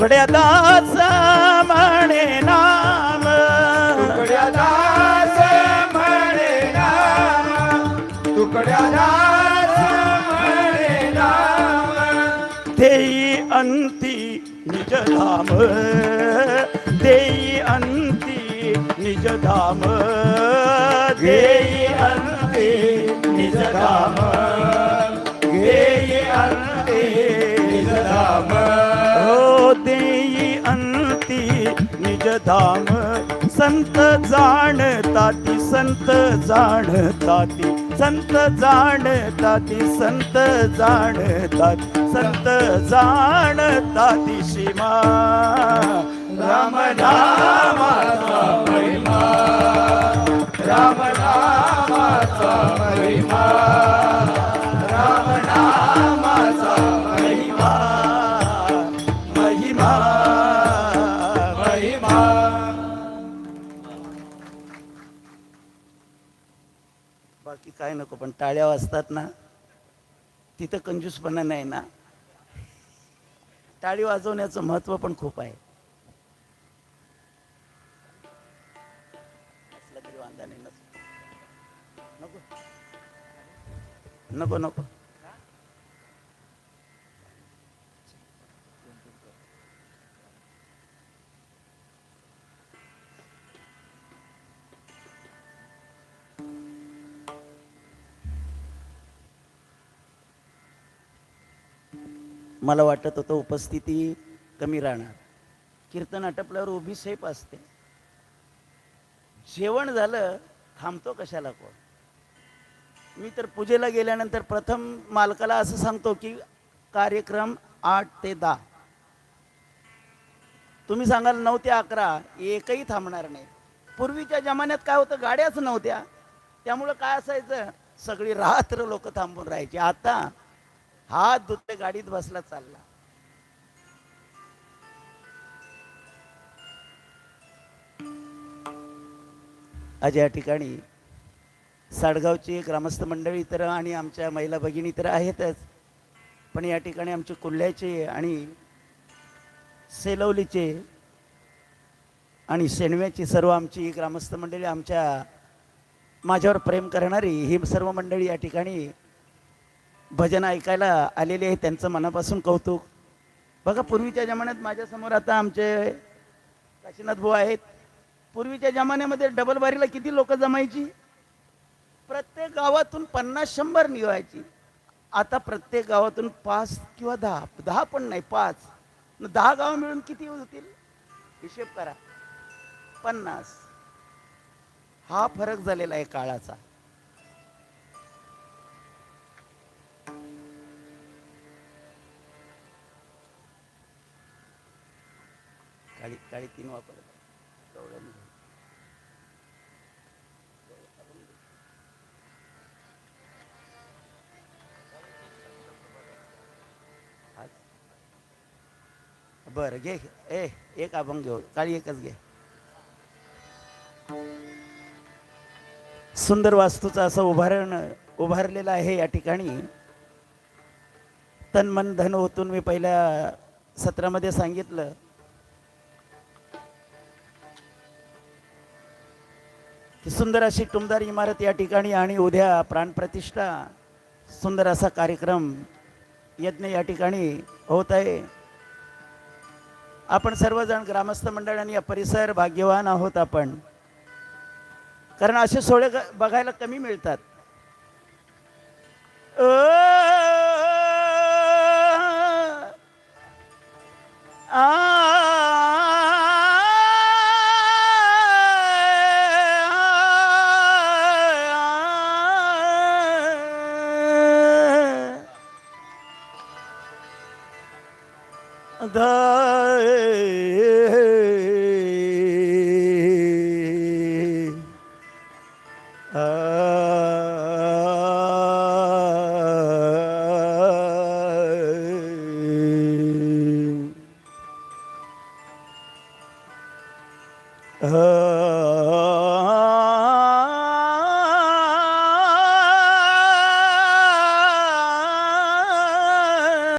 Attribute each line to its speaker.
Speaker 1: तुकड्या दास म्हणे नाम,
Speaker 2: तुकड्या दास म्हणे नाम, तुकड्या दास म्हणे नाम.
Speaker 1: देई अंती निज धाम, देई अंती निज धाम, देई अंती निज धाम,
Speaker 2: घेई अंते निज धाम.
Speaker 1: हो देई अंती निज धाम. संत जाणताती, संत जाणताती, संत जाणताती, संत जाणताती, संत जाणताती सीमा.
Speaker 2: राम नामाचा महिमा, राम नामाचा महिमा, राम नामाचा महिमा,
Speaker 1: महिमा
Speaker 2: महिमा.
Speaker 1: बाकी काय नको, पण टाळ्या वाजतात ना तिथं कंजूसपणा नाही ना. टाळी वाजवण्याचं महत्व पण खूप आहे. असलं तरी वांधा नाही. नको नको नको. मला वाटत होतं उपस्थिती कमी राहणार. कीर्तन आटपल्यावर उभी सेफ असते. जेवण झालं थांबतो कशाला कोण. मी तर पूजेला गेल्यानंतर प्रथम मालकाला असं सांगतो की कार्यक्रम 8 ते 10. तुम्ही सांगाल 9 ते 11, एकही थांबणार नाही. पूर्वीच्या जमान्यात काय होतं, गाड्याच नव्हत्या, त्यामुळं काय असायचं, सगळी रात्र लोक थांबून राहायची. आता हात धुतले गाडीत बसला चालला. आज या ठिकाणी साडगावची ग्रामस्थ मंडळी तर आणि आमच्या महिला भगिनी तर आहेतच, पण या ठिकाणी आमचे कुल्ल्याचे आणि सेलवलीचे आणि शेणव्याची सर्व आमची ग्रामस्थ मंडळी, आमच्या माझ्यावर प्रेम करणारी ही सर्व मंडळी या ठिकाणी भजन ऐकायला आलेले आहे. त्यांचं मनापासून कौतुक. बघा, पूर्वीच्या जमान्यात माझ्यासमोर आता आमचे काशीनाथ भाऊ आहेत. पूर्वीच्या जमान्यामध्ये डबल बारीला किती लोक जमायची, प्रत्येक गावातून 50-100 निघायची. आता प्रत्येक गावातून 5 किंवा 10 पण नाही, 5. 10 गाव मिळून किती होतील, हिशेब करा. 50. हा फरक झालेला आहे काळाचा. काळी 3 वापरत बरं घे. एक अभंग घेऊ, काळी एकच घे. सुंदर वास्तूचं असं उभारलेलं आहे या ठिकाणी. तन मन धन ओतून मी पहिल्या सत्रामध्ये सांगितलं की सुंदर अशी टुमदार इमारत या ठिकाणी, आणि उद्या प्राणप्रतिष्ठा सुंदर असा कार्यक्रम यज्ञ या ठिकाणी होत आहे. आपण सर्वजण ग्रामस्थ मंडळाने या परिसर भाग्यवान आहोत आपण, कारण असे सोहळे बघायला कमी मिळतात. Uh